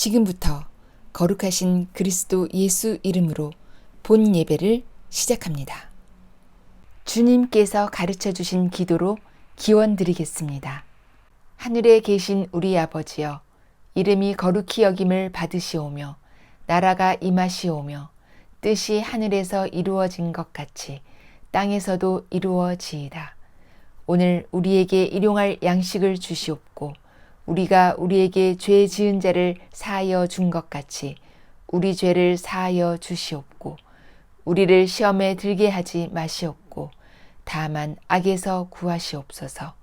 지금부터 거룩하신 그리스도 예수 이름으로 본 예배를 시작합니다. 주님께서 가르쳐 주신 기도로 기원 드리겠습니다. 하늘에 계신 우리 아버지여, 이름이 거룩히 여김을 받으시오며 나라가 임하시오며 뜻이 하늘에서 이루어진 것 같이 땅에서도 이루어지이다. 오늘 우리에게 일용할 양식을 주시옵고 우리가 우리에게 죄 지은 자를 사하여 준 것 같이 우리 죄를 사하여 주시옵고 우리를 시험에 들게 하지 마시옵고 다만 악에서 구하시옵소서.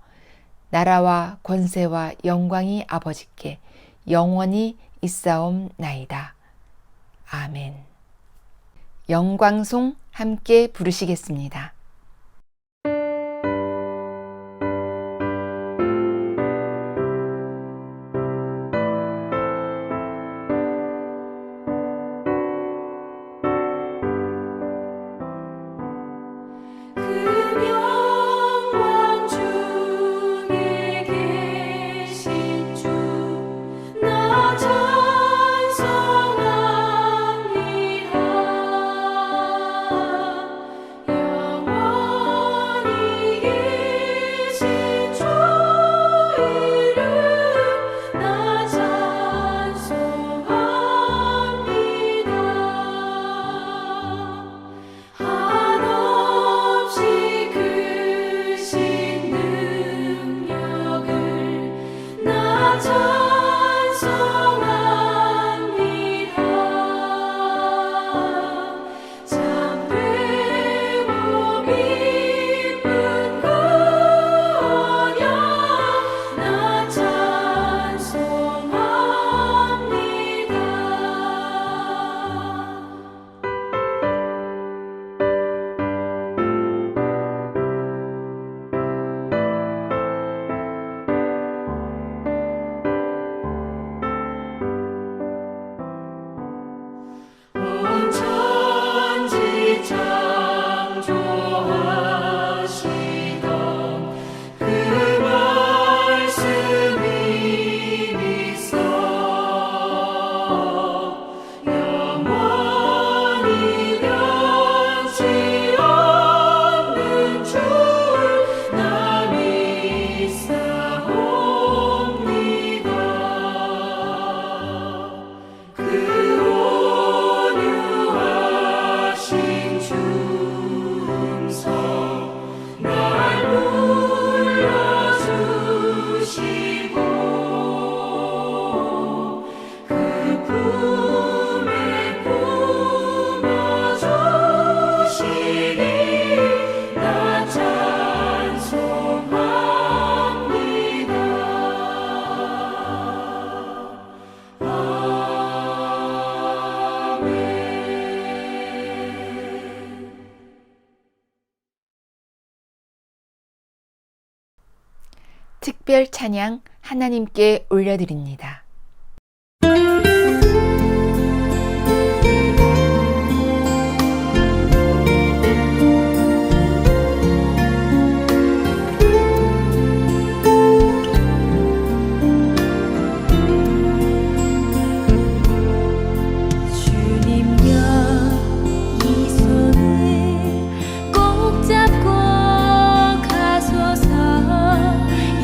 나라와 권세와 영광이 아버지께 영원히 있사옵나이다. 아멘. 영광송 함께 부르시겠습니다. 특별 찬양 하나님께 올려드립니다.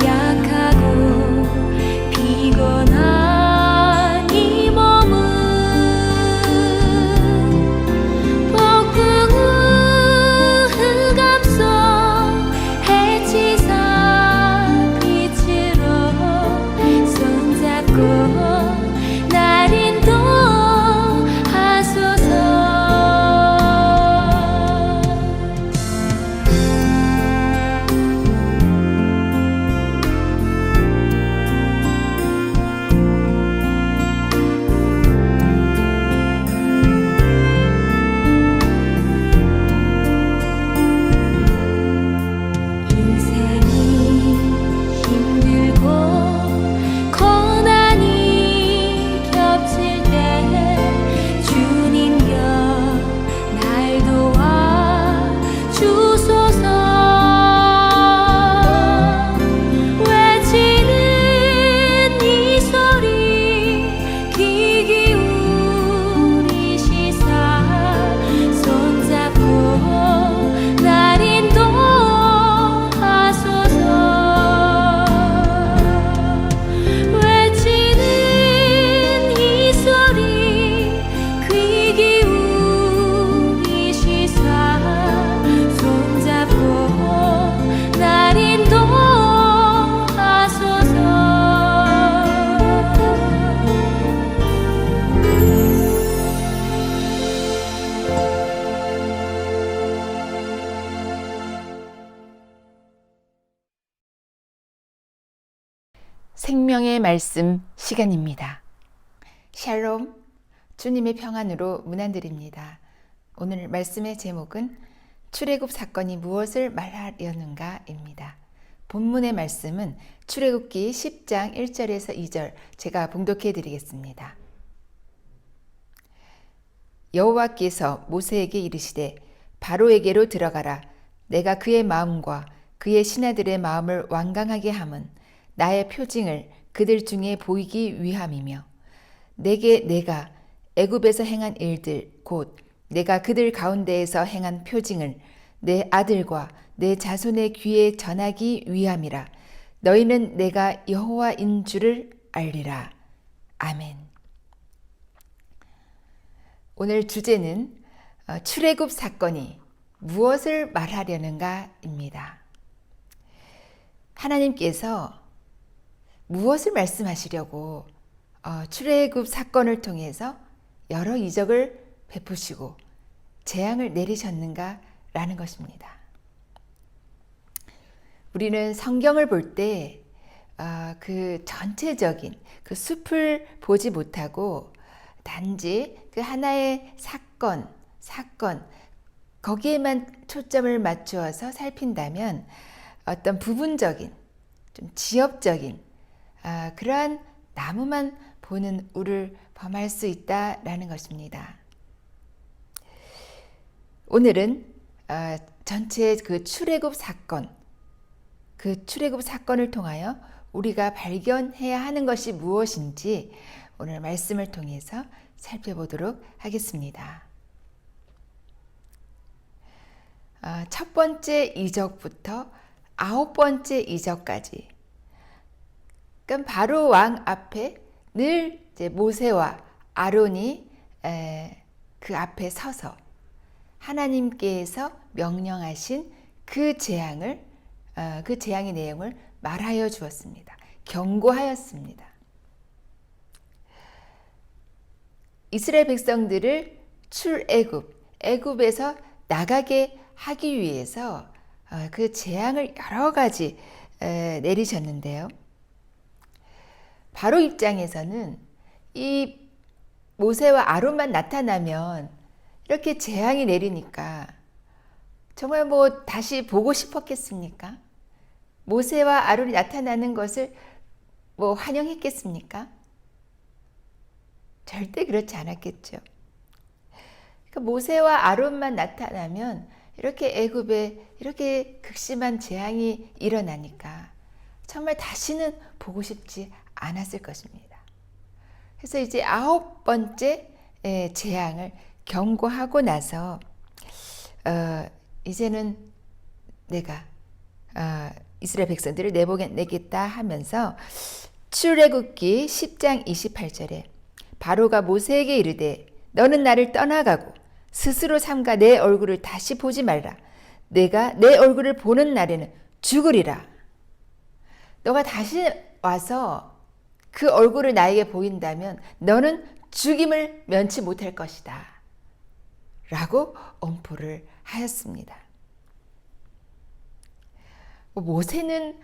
약하고 피곤한 생명의 말씀 시간입니다. 샬롬, 주님의 평안으로 문안드립니다. 오늘 말씀의 제목은 출애굽 사건이 무엇을 말하려는가입니다. 본문의 말씀은 출애굽기 10장 1절에서 2절 제가 봉독해 드리겠습니다. 여호와께서 모세에게 이르시되 바로에게로 들어가라. 내가 그의 마음과 그의 신하들의 마음을 완강하게 함은 나의 표징을 그들 중에 보이기 위함이며 내게 내가 애굽에서 행한 일들 곧 내가 그들 가운데에서 행한 표징을 내 아들과 내 자손의 귀에 전하기 위함이라. 너희는 내가 여호와인 줄을 알리라. 아멘. 오늘 주제는 출애굽 사건이 무엇을 말하려는가입니다. 하나님께서 무엇을 말씀하시려고 출애굽 사건을 통해서 여러 이적을 베푸시고 재앙을 내리셨는가라는 것입니다. 우리는 성경을 볼 때 그 전체적인 그 숲을 보지 못하고 단지 그 하나의 사건 거기에만 초점을 맞추어서 살핀다면 어떤 부분적인 좀 지엽적인 그러한 나무만 보는 우를 범할 수 있다라는 것입니다. 오늘은 전체 그 출애굽 사건을 통하여 우리가 발견해야 하는 것이 무엇인지 오늘 말씀을 통해서 살펴보도록 하겠습니다. 첫 번째 이적부터 9번째 이적까지, 그러니까 바로 왕 앞에 늘 이제 모세와 아론이 그 앞에 서서 하나님께서 명령하신 그 재앙의 내용을 말하여 주었습니다. 경고하였습니다. 이스라엘 백성들을 애굽에서 나가게 하기 위해서 그 재앙을 여러 가지 내리셨는데요. 바로 입장에서는 이 모세와 아론만 나타나면 이렇게 재앙이 내리니까 정말 다시 보고 싶었겠습니까? 모세와 아론이 나타나는 것을 환영했겠습니까? 절대 그렇지 않았겠죠. 그러니까 모세와 아론만 나타나면 이렇게 애굽에 이렇게 극심한 재앙이 일어나니까 정말 다시는 보고 싶지 않았을 것입니다. 그래서 이제 9번째 재앙을 경고하고 나서 이제는 내가 이스라엘 백성들을 내보내겠다 하면서 출애굽기 10장 28절에 바로가 모세에게 이르되 너는 나를 떠나가고 스스로 삼가 내 얼굴을 다시 보지 말라. 내가 내 얼굴을 보는 날에는 죽으리라. 너가 다시 와서 그 얼굴을 나에게 보인다면 너는 죽임을 면치 못할 것이다. 라고 엄포를 하였습니다. 모세는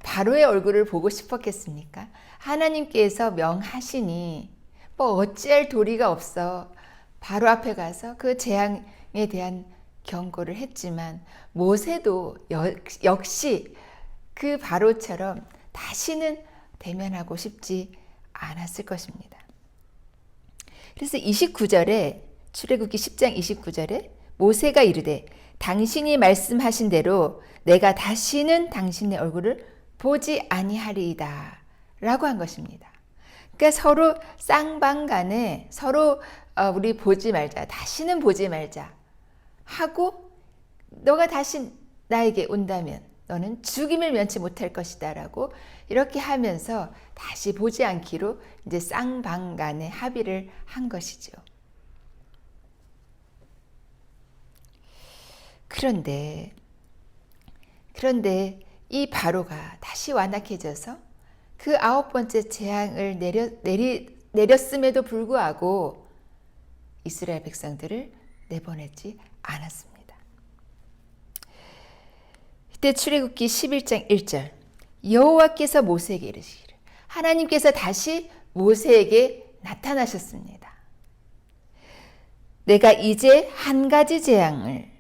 바로의 얼굴을 보고 싶었겠습니까? 하나님께서 명하시니 어찌할 도리가 없어 바로 앞에 가서 그 재앙에 대한 경고를 했지만 모세도 역시 그 바로처럼 다시는 대면하고 싶지 않았을 것입니다. 그래서 29절에 출애굽기 10장 29절에 모세가 이르되 당신이 말씀하신 대로 내가 다시는 당신의 얼굴을 보지 아니하리이다 라고 한 것입니다. 그러니까 서로 쌍방간에 서로 우리 보지 말자, 다시는 보지 말자 하고 너가 다시 나에게 온다면 너는 죽임을 면치 못할 것이다 라고 이렇게 하면서 다시 보지 않기로 이제 쌍방간에 합의를 한 것이죠. 그런데 이 바로가 다시 완악해져서 그 9번째 재앙을 내렸음에도 불구하고 이스라엘 백성들을 내보내지 않았습니다. 이때 출애굽기 11장 1절 여호와께서 모세에게 이르시기를 하나님께서 다시 모세에게 나타나셨습니다. 내가 이제 한 가지 재앙을,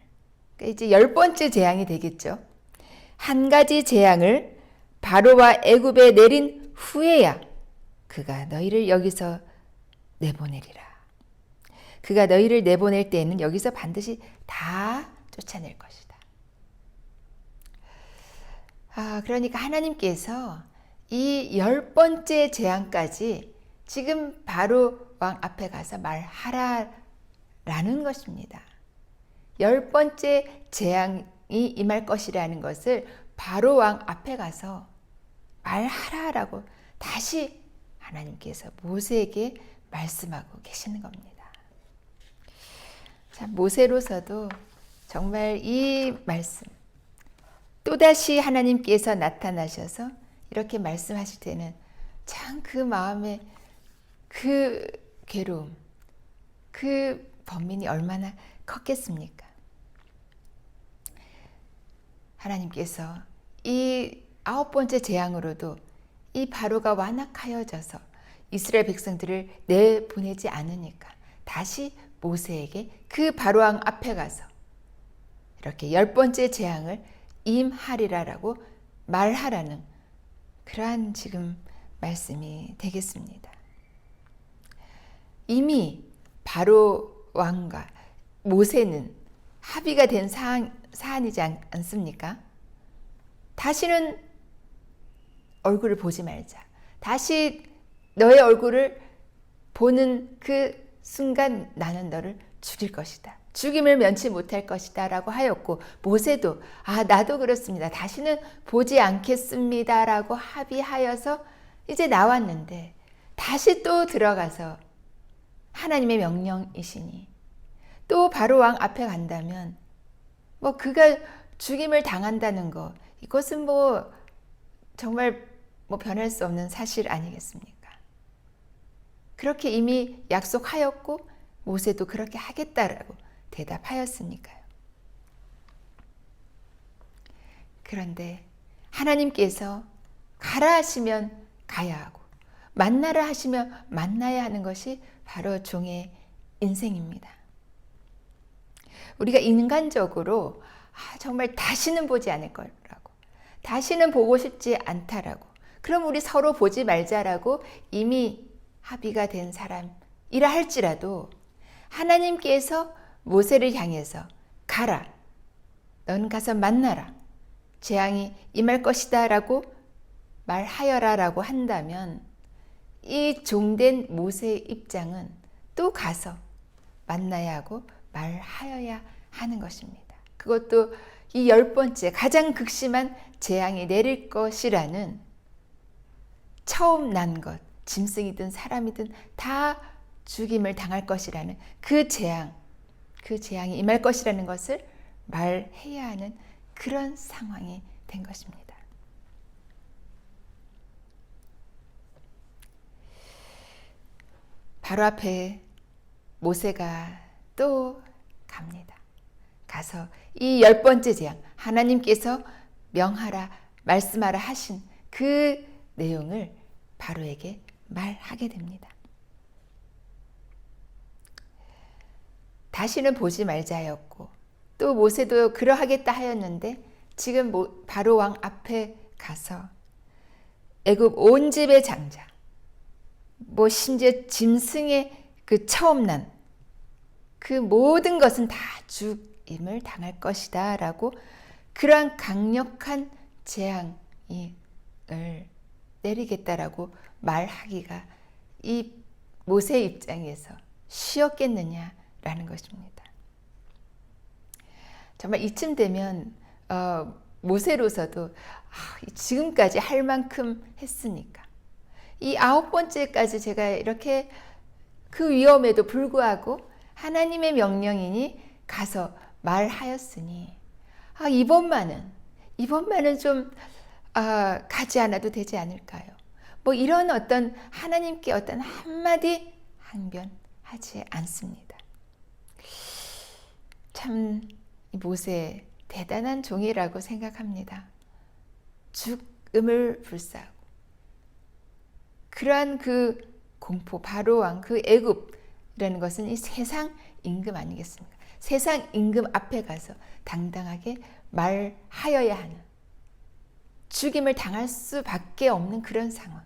그러니까 이제 10번째 재앙이 되겠죠. 한 가지 재앙을 바로와 애굽에 내린 후에야 그가 너희를 여기서 내보내리라. 그가 너희를 내보낼 때에는 여기서 반드시 다 쫓아낼 것이다. 그러니까 하나님께서 이 10번째 재앙까지 지금 바로 왕 앞에 가서 말하라라는 것입니다. 10번째 재앙이 임할 것이라는 것을 바로 왕 앞에 가서 말하라라고 다시 하나님께서 모세에게 말씀하고 계시는 겁니다. 자, 모세로서도 정말 이 말씀, 또다시 하나님께서 나타나셔서 이렇게 말씀하실 때는 참 그 마음에 그 괴로움, 그 번민이 얼마나 컸겠습니까? 하나님께서 이 9번째 재앙으로도 이 바로가 완악하여져서 이스라엘 백성들을 내보내지 않으니까 다시 모세에게 그 바로왕 앞에 가서 이렇게 10번째 재앙을 임하리라라고 말하라는 그러한 지금 말씀이 되겠습니다. 이미 바로 왕과 모세는 합의가 된 사안이지 않습니까? 다시는 얼굴을 보지 말자. 다시 너의 얼굴을 보는 그 순간 나는 너를 죽일 것이다. 죽임을 면치 못할 것이다 라고 하였고, 모세도 나도 그렇습니다. 다시는 보지 않겠습니다 라고 합의하여서 이제 나왔는데 다시 또 들어가서 하나님의 명령이시니 또 바로 왕 앞에 간다면 그가 죽임을 당한다는 거, 이것은 정말 변할 수 없는 사실 아니겠습니까? 그렇게 이미 약속하였고 모세도 그렇게 하겠다라고 대답하였으니까요. 그런데 하나님께서 가라 하시면 가야 하고 만나라 하시면 만나야 하는 것이 바로 종의 인생입니다. 우리가 인간적으로 정말 다시는 보지 않을 거라고, 다시는 보고 싶지 않다라고, 그럼 우리 서로 보지 말자라고 이미 합의가 된 사람이라 할지라도 하나님께서 모세를 향해서 가라, 넌 가서 만나라, 재앙이 임할 것이다 라고 말하여라 라고 한다면 이 종된 모세의 입장은 또 가서 만나야 하고 말하여야 하는 것입니다. 그것도 이 10번째 가장 극심한 재앙이 내릴 것이라는, 처음 난 것, 짐승이든 사람이든 다 죽임을 당할 것이라는 그 재앙이 임할 것이라는 것을 말해야 하는 그런 상황이 된 것입니다. 바로 앞에 모세가 또 갑니다. 가서 이 10번째 재앙, 하나님께서 명하라, 말씀하라 하신 그 내용을 바로에게 말하게 됩니다. 다시는 보지 말자였고 또 모세도 그러하겠다 하였는데 지금 바로 왕 앞에 가서 애굽 온 집의 장자, 심지어 짐승의 그 처음 난 그 모든 것은 다 죽임을 당할 것이다 라고 그러한 강력한 재앙을 내리겠다라고 말하기가 이 모세의 입장에서 쉬웠겠느냐라는 것입니다. 정말 이쯤 되면 모세로서도 지금까지 할 만큼 했으니까 이 9번째까지 제가 이렇게 그 위험에도 불구하고 하나님의 명령이니 가서 말하였으니 이번만은 좀 가지 않아도 되지 않을까요? 이런 어떤 하나님께 어떤 한마디 항변하지 않습니다. 참 모세 대단한 종이라고 생각합니다. 죽음을 불사하고 그러한 그 공포, 바로 왕, 그 애굽이라는 것은 이 세상 임금 아니겠습니까? 세상 임금 앞에 가서 당당하게 말하여야 하는, 죽임을 당할 수밖에 없는 그런 상황.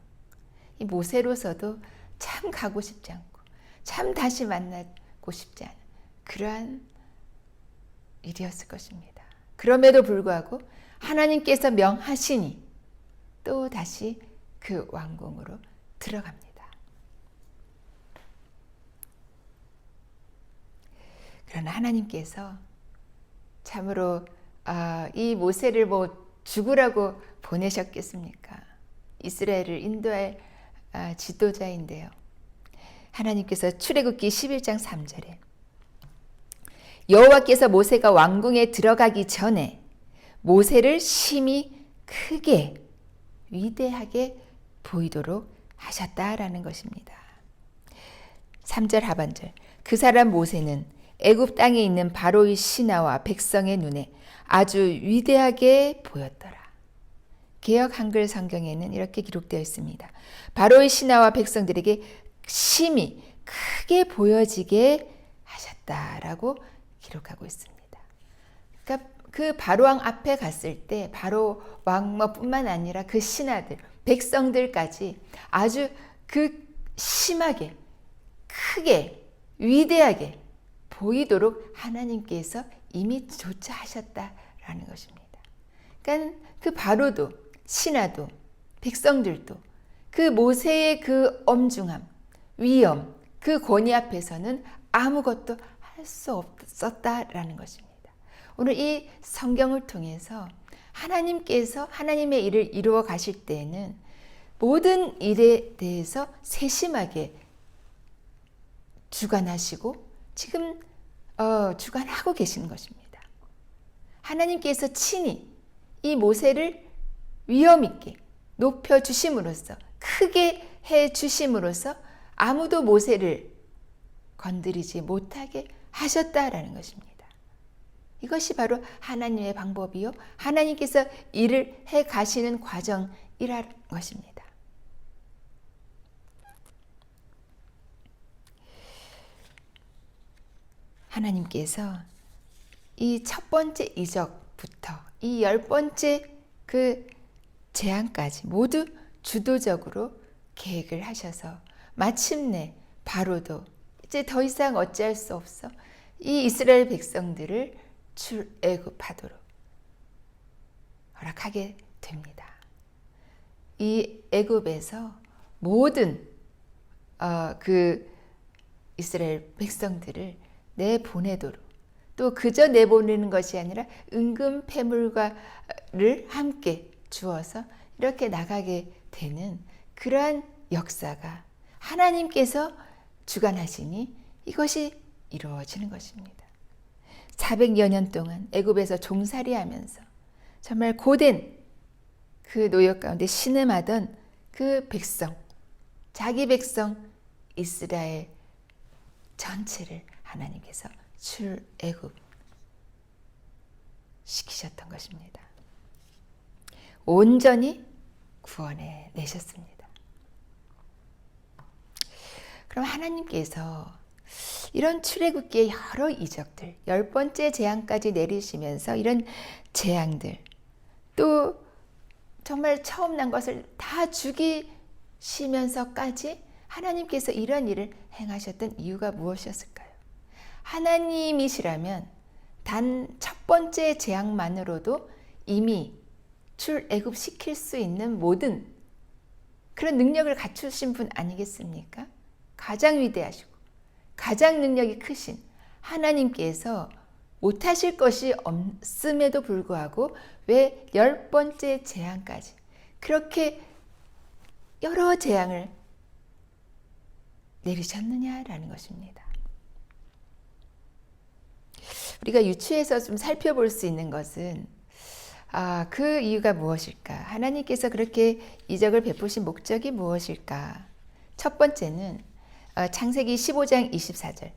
이 모세로서도 참 가고 싶지 않고 참 다시 만나고 싶지 않은 그러한 일이었을 것입니다. 그럼에도 불구하고 하나님께서 명하시니 또 다시 그 왕궁으로 들어갑니다. 그러나 하나님께서 참으로 이 모세를 뭐 죽으라고 보내셨겠습니까? 이스라엘을 인도할 지도자인데요. 하나님께서 출애굽기 11장 3절에 여호와께서 모세가 왕궁에 들어가기 전에 모세를 심히 크게 위대하게 보이도록 하셨다라는 것입니다. 3절 하반절 그 사람 모세는 애굽 땅에 있는 바로의 신하와 백성의 눈에 아주 위대하게 보였더라. 개역 한글 성경에는 이렇게 기록되어 있습니다. 바로의 신하와 백성들에게 심히 크게 보여지게 하셨다라고 기록하고 있습니다. 그러니까 그 바로왕 앞에 갔을 때 바로 왕뿐만 아니라 그 신하들, 백성들까지 아주 그 심하게, 크게, 위대하게 보이도록 하나님께서 이미 조차하셨다라는 것입니다. 그러니까 그 바로도, 신하도, 백성들도 그 모세의 그 엄중함, 위엄, 그 권위 앞에서는 아무것도 할 수 없었다라는 것입니다. 오늘 이 성경을 통해서 하나님께서 하나님의 일을 이루어 가실 때에는 모든 일에 대해서 세심하게 주관하시고 지금 주관하고 계시는 것입니다. 하나님께서 친히 이 모세를 위엄 있게 높여 주심으로써 크게 해 주심으로써 아무도 모세를 건드리지 못하게 하셨다라는 것입니다. 이것이 바로 하나님의 방법이요 하나님께서 일을 해 가시는 과정이라는 것입니다. 하나님께서 이 첫 번째 이적부터 이 10번째 그 재앙까지 모두 주도적으로 계획을 하셔서 마침내 바로도 이제 더 이상 어찌할 수 없어 이 이스라엘 백성들을 출애굽하도록 허락하게 됩니다. 이 애굽에서 모든 그 이스라엘 백성들을 내보내도록 또 그저 내보내는 것이 아니라 은금 패물과를 함께 주어서 이렇게 나가게 되는 그러한 역사가 하나님께서 주관하시니 이것이 이루어지는 것입니다. 400여 년 동안 애굽에서 종살이하면서 정말 고된 그 노역 가운데 신음하던 그 백성, 자기 백성 이스라엘 전체를 하나님께서 출애굽 시키셨던 것입니다. 온전히 구원해 내셨습니다. 그럼 하나님께서 이런 출애굽기의 여러 이적들, 10번째 재앙까지 내리시면서 이런 재앙들, 또 정말 처음 난 것을 다 죽이시면서까지 하나님께서 이런 일을 행하셨던 이유가 무엇이었을까요? 하나님이시라면 단 첫 번째 재앙만으로도 이미 출애굽시킬 수 있는 모든 그런 능력을 갖추신 분 아니겠습니까? 가장 위대하시고 가장 능력이 크신 하나님께서 못하실 것이 없음에도 불구하고 왜 10번째 재앙까지 그렇게 여러 재앙을 내리셨느냐라는 것입니다. 우리가 유추해서 좀 살펴볼 수 있는 것은 그 이유가 무엇일까? 하나님께서 그렇게 이적을 베푸신 목적이 무엇일까? 첫 번째는 창세기 15장 24절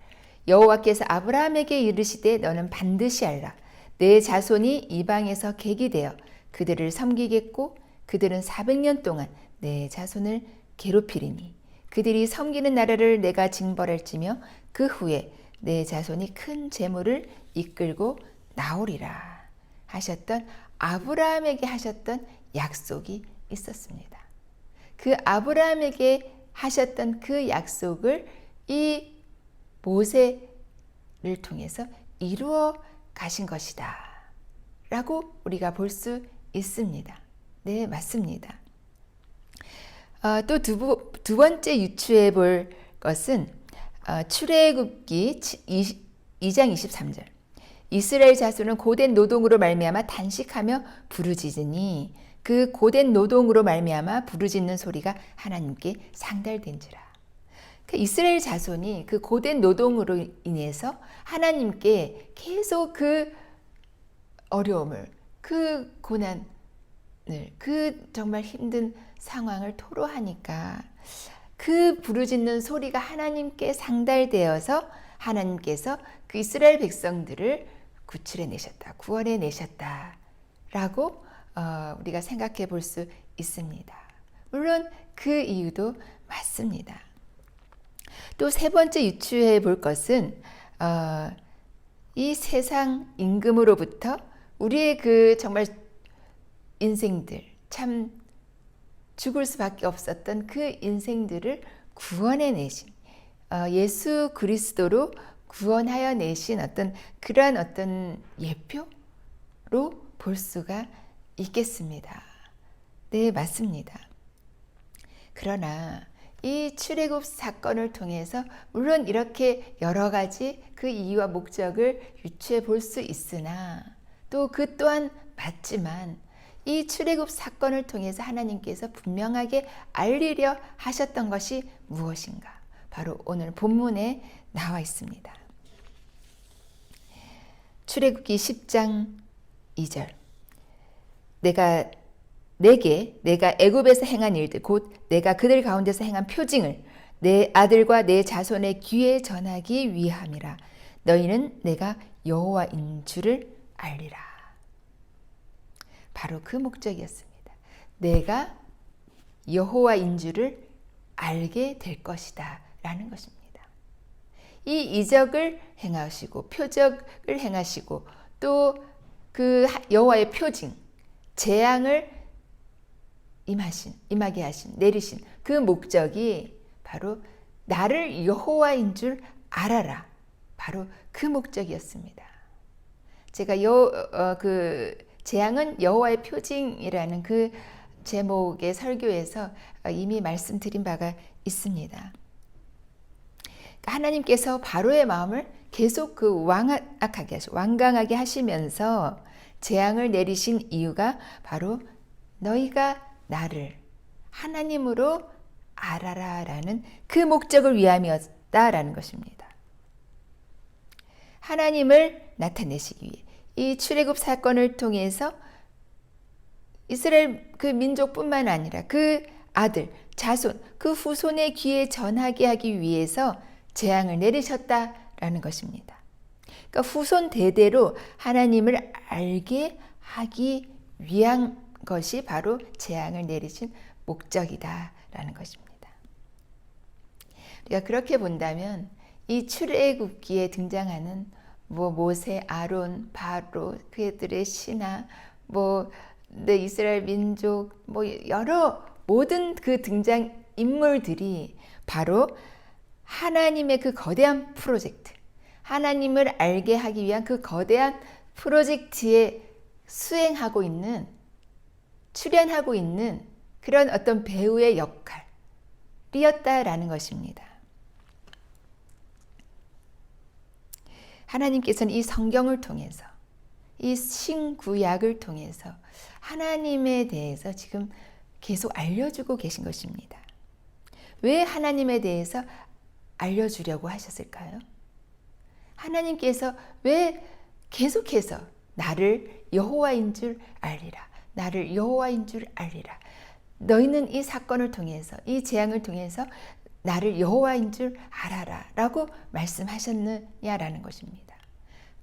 여호와께서 아브라함에게 이르시되 너는 반드시 알라 내 자손이 이방에서 객이 되어 그들을 섬기겠고 그들은 400년 동안 내 자손을 괴롭히리니 그들이 섬기는 나라를 내가 징벌할지며 그 후에 내 자손이 큰 재물을 이끌고 나오리라 하셨던 아브라함에게 하셨던 약속이 있었습니다. 그 아브라함에게 하셨던 그 약속을 이 모세를 통해서 이루어 가신 것이다 라고 우리가 볼 수 있습니다. 네, 맞습니다. 또 두 번째 유추해 볼 것은 출애굽기 2장 23절. 이스라엘 자손은 고된 노동으로 말미암아 단식하며 부르짖으니 그 고된 노동으로 말미암아 부르짖는 소리가 하나님께 상달된지라. 이스라엘 자손이 그 고된 노동으로 인해서 하나님께 계속 그 어려움을, 그 고난을, 그 정말 힘든 상황을 토로하니까 그 부르짖는 소리가 하나님께 상달되어서 하나님께서 그 이스라엘 백성들을 구출해 내셨다, 구원해 내셨다 라고 우리가 생각해 볼 수 있습니다. 물론 그 이유도 맞습니다. 또 세 번째 유추해 볼 것은 이 세상 임금으로부터 우리의 그 정말 인생들, 참 죽을 수밖에 없었던 그 인생들을 구원해 내신 예수 그리스도로 구원하여 내신 그러한 어떤 예표로 볼 수가 있겠습니다. 네, 맞습니다. 그러나 이 출애굽 사건을 통해서 물론 이렇게 여러 가지 그 이유와 목적을 유추해 볼 수 있으나 또 그 또한 맞지만 이 출애굽 사건을 통해서 하나님께서 분명하게 알리려 하셨던 것이 무엇인가? 바로 오늘 본문에 나와 있습니다. 출애굽기 10장 2절. 내가 애굽에서 행한 일들 곧 내가 그들 가운데서 행한 표징을 내 아들과 내 자손의 귀에 전하기 위함이라. 너희는 내가 여호와인 줄을 알리라. 바로 그 목적이었습니다. 내가 여호와인 줄을 알게 될 것이다 라는 것입니다. 이 이적을 행하시고 표적을 행하시고 또 그 여호와의 표징, 재앙을 임하게 하신, 내리신 그 목적이 바로 나를 여호와인 줄 알아라. 바로 그 목적이었습니다. 제가 그 재앙은 여호와의 표징이라는 그 제목의 설교에서 이미 말씀드린 바가 있습니다. 하나님께서 바로의 마음을 계속 그 완강하게 하시면서 재앙을 내리신 이유가 바로 너희가 나를 하나님으로 알아라라는 그 목적을 위함이었다라는 것입니다. 하나님을 나타내시기 위해 이 출애굽 사건을 통해서 이스라엘 그 민족뿐만 아니라 그 아들, 자손, 그 후손의 귀에 전하게 하기 위해서 재앙을 내리셨다라는 것입니다. 그러니까 후손 대대로 하나님을 알게 하기 위한 것이 바로 재앙을 내리신 목적이다라는 것입니다. 우리가 그렇게 본다면 이 출애굽기에 등장하는 모세, 아론, 바로 그들의 신하, 이스라엘 민족, 여러 모든 그 등장 인물들이 바로 하나님의 그 거대한 프로젝트, 하나님을 알게 하기 위한 그 거대한 프로젝트에 수행하고 있는, 출연하고 있는 그런 어떤 배우의 역할이었다라는 것입니다. 하나님께서는 이 성경을 통해서, 이 신구약을 통해서 하나님에 대해서 지금 계속 알려주고 계신 것입니다. 왜 하나님에 대해서 알려주려고 하셨을까요? 하나님께서 왜 계속해서 나를 여호와인 줄 알리라, 나를 여호와인 줄 알리라, 너희는 이 사건을 통해서, 이 재앙을 통해서 나를 여호와인 줄 알아라 라고 말씀하셨느냐라는 것입니다.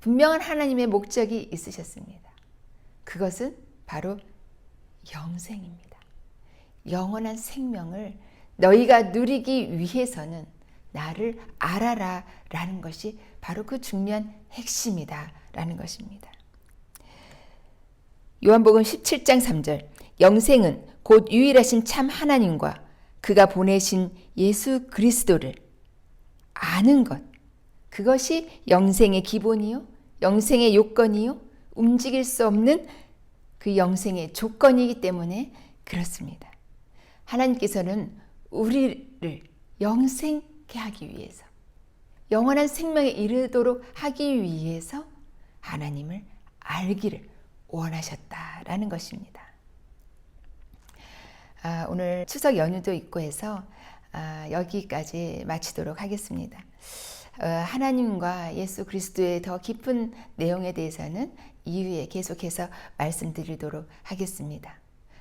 분명한 하나님의 목적이 있으셨습니다. 그것은 바로 영생입니다. 영원한 생명을 너희가 누리기 위해서는 나를 알아라 라는 것이 바로 그 중요한 핵심이다 라는 것입니다. 요한복음 17장 3절 영생은 곧 유일하신 참 하나님과 그가 보내신 예수 그리스도를 아는 것, 그것이 영생의 기본이요, 영생의 요건이요, 움직일 수 없는 그 영생의 조건이기 때문에 그렇습니다. 하나님께서는 우리를 영생케 하기 위해서, 영원한 생명에 이르도록 하기 위해서 하나님을 알기를 원하셨다라는 것입니다. 오늘 추석 연휴도 있고 해서 여기까지 마치도록 하겠습니다. 하나님과 예수 그리스도의 더 깊은 내용에 대해서는 이후에 계속해서 말씀드리도록 하겠습니다.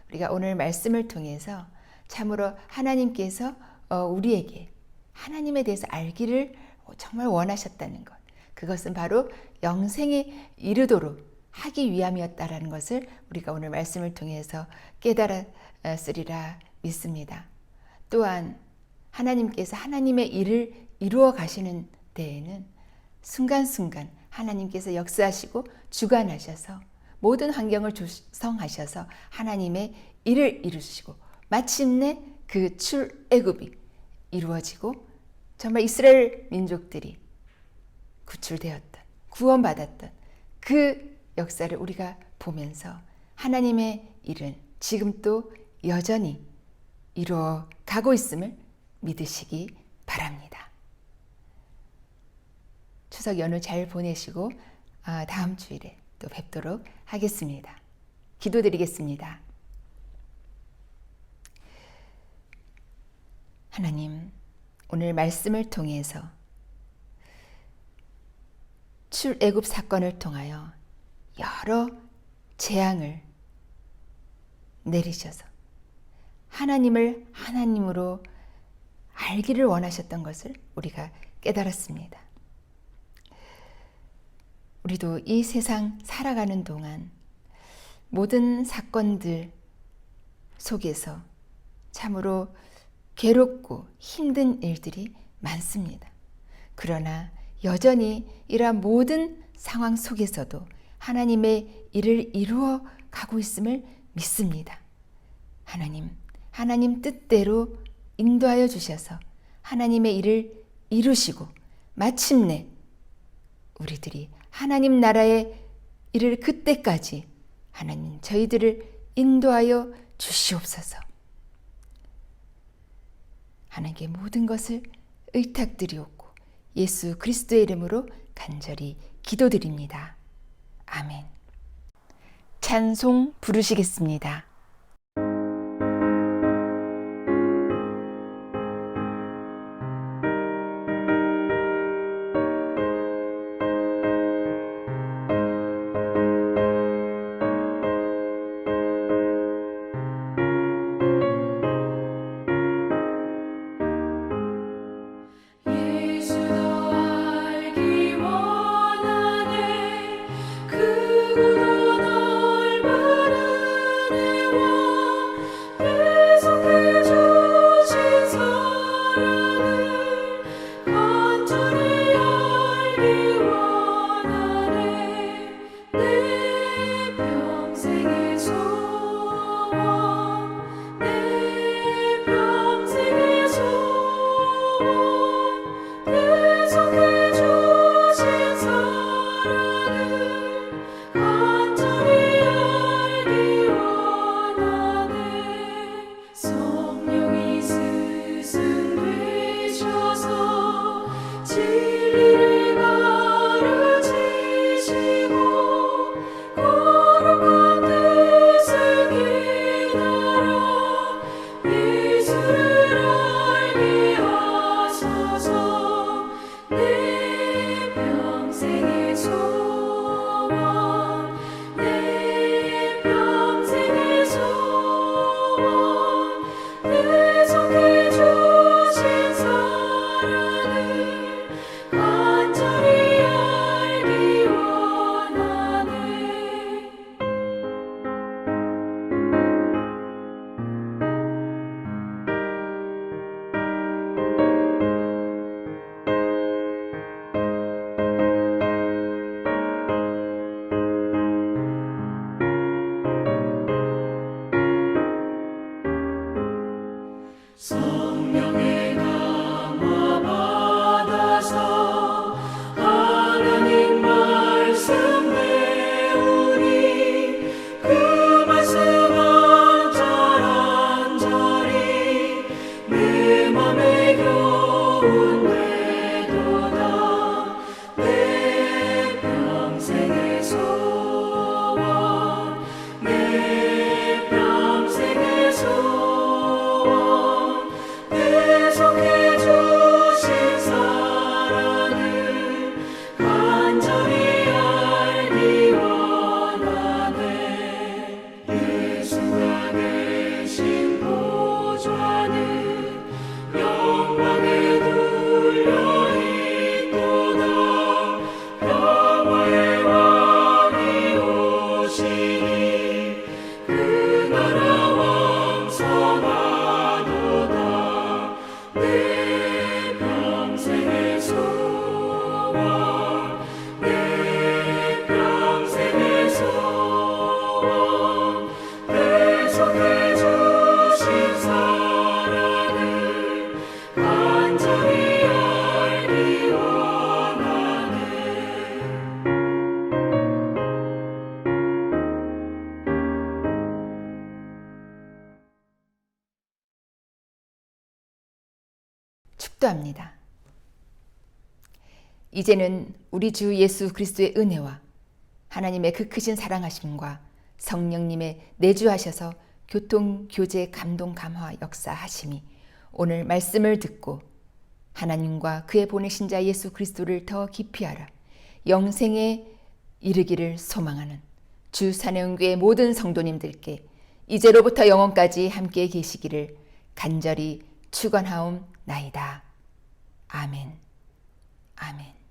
우리가 오늘 말씀을 통해서 참으로 하나님께서 우리에게 하나님에 대해서 알기를 정말 원하셨다는 것, 그것은 바로 영생에 이르도록 하기 위함이었다라는 것을 우리가 오늘 말씀을 통해서 깨달았으리라 믿습니다. 또한 하나님께서 하나님의 일을 이루어 가시는 데에는 순간순간 하나님께서 역사하시고 주관하셔서 모든 환경을 조성하셔서 하나님의 일을 이루시고 마침내 그 출애굽이 이루어지고 정말 이스라엘 민족들이 구출되었던, 구원받았던 그 역사를 우리가 보면서 하나님의 일은 지금 또 여전히 이루어 가고 있음을 믿으시기 바랍니다. 추석 연휴 잘 보내시고 다음 주일에 또 뵙도록 하겠습니다. 기도드리겠습니다. 하나님, 오늘 말씀을 통해서 출애굽 사건을 통하여 여러 재앙을 내리셔서 하나님을 하나님으로 알기를 원하셨던 것을 우리가 깨달았습니다. 우리도 이 세상 살아가는 동안 모든 사건들 속에서 참으로 괴롭고 힘든 일들이 많습니다. 그러나 여전히 이러한 모든 상황 속에서도 하나님의 일을 이루어 가고 있음을 믿습니다. 하나님 뜻대로 인도하여 주셔서 하나님의 일을 이루시고 마침내 우리들이 하나님 나라에 이를 그때까지 하나님 저희들을 인도하여 주시옵소서. 하나님께 모든 것을 의탁드리옵고 예수 그리스도의 이름으로 간절히 기도드립니다. 아멘. 찬송 부르시겠습니다. 그보다 널 바라네 성령의 감화 받아서 하나님 말씀 배우니 그 말씀 한절한절이 내 맘에 교훈 되도다. 내 평생의 소원, 내 평생의 소원, 계속해 주신 사랑을 간절히 알기 원하네. 예수가 계신 보좌는 영광에 둘려 있도다. 평화의 왕이 오시니 그 나라 왕성하도다. 내 평생의 소원, 내 평생의 소원, 계속해 주신 사랑을 간절히 알기 원하네. 축도합니다. 이제는 우리 주 예수 그리스도의 은혜와 하나님의 그 크신 사랑하심과 성령님의 내주하셔서 교통, 교제, 감동, 감화, 역사하심이 오늘 말씀을 듣고 하나님과 그의 보내신 자 예수 그리스도를 더 깊이 알아 영생에 이르기를 소망하는 주 산해운교회 모든 성도님들께 이제로부터 영원까지 함께 계시기를 간절히 축원하옵나이다. 아멘. 아멘.